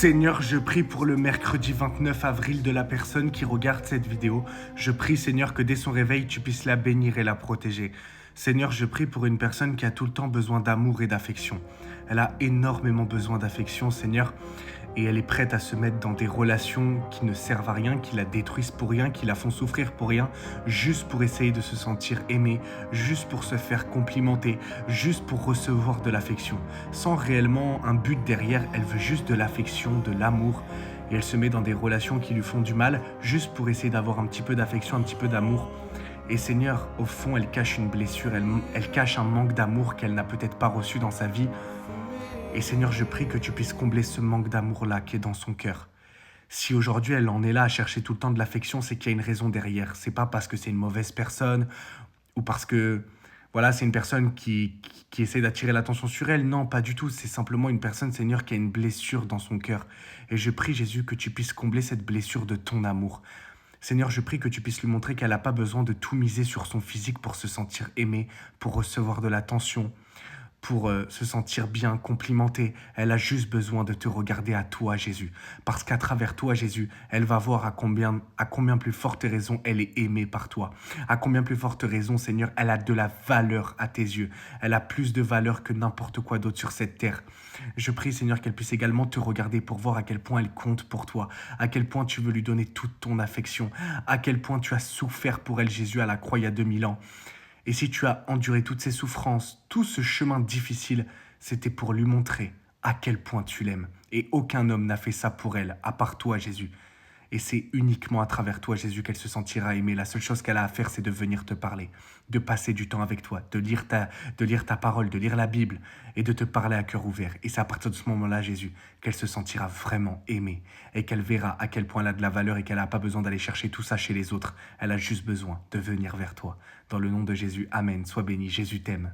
Seigneur, je prie pour le mercredi 29 avril de la personne qui regarde cette vidéo. Je prie, Seigneur, que dès son réveil, tu puisses la bénir et la protéger. Seigneur, je prie pour une personne qui a tout le temps besoin d'amour et d'affection. Elle a énormément besoin d'affection, Seigneur, et elle est prête à se mettre dans des relations qui ne servent à rien, qui la détruisent pour rien, qui la font souffrir pour rien, juste pour essayer de se sentir aimée, juste pour se faire complimenter, juste pour recevoir de l'affection. Sans réellement un but derrière, elle veut juste de l'affection, de l'amour, et elle se met dans des relations qui lui font du mal, juste pour essayer d'avoir un petit peu d'affection, un petit peu d'amour. Et Seigneur, au fond, elle cache une blessure, elle cache un manque d'amour qu'elle n'a peut-être pas reçu dans sa vie. Et Seigneur, je prie que tu puisses combler ce manque d'amour-là qui est dans son cœur. Si aujourd'hui elle en est là à chercher tout le temps de l'affection, c'est qu'il y a une raison derrière. C'est pas parce que c'est une mauvaise personne ou parce que voilà, c'est une personne qui essaie d'attirer l'attention sur elle. Non, pas du tout. C'est simplement une personne, Seigneur, qui a une blessure dans son cœur. Et je prie, Jésus, que tu puisses combler cette blessure de ton amour. Seigneur, je prie que tu puisses lui montrer qu'elle n'a pas besoin de tout miser sur son physique pour se sentir aimée, pour recevoir de l'attention, pour se sentir bien, complimentée. Elle a juste besoin de te regarder à toi, Jésus. Parce qu'à travers toi, Jésus, elle va voir à combien plus forte raison elle est aimée par toi. À combien plus forte raison, Seigneur, elle a de la valeur à tes yeux. Elle a plus de valeur que n'importe quoi d'autre sur cette terre. Je prie, Seigneur, qu'elle puisse également te regarder pour voir à quel point elle compte pour toi, à quel point tu veux lui donner toute ton affection, à quel point tu as souffert pour elle, Jésus, à la croix il y a 2000 ans. Et si tu as enduré toutes ces souffrances, tout ce chemin difficile, c'était pour lui montrer à quel point tu l'aimes. Et aucun homme n'a fait ça pour elle, à part toi, Jésus. Et c'est uniquement à travers toi, Jésus, qu'elle se sentira aimée. La seule chose qu'elle a à faire, c'est de venir te parler, de passer du temps avec toi, de lire ta parole, de lire la Bible et de te parler à cœur ouvert. Et c'est à partir de ce moment-là, Jésus, qu'elle se sentira vraiment aimée et qu'elle verra à quel point elle a de la valeur et qu'elle n'a pas besoin d'aller chercher tout ça chez les autres. Elle a juste besoin de venir vers toi. Dans le nom de Jésus, Amen. Sois béni, Jésus t'aime.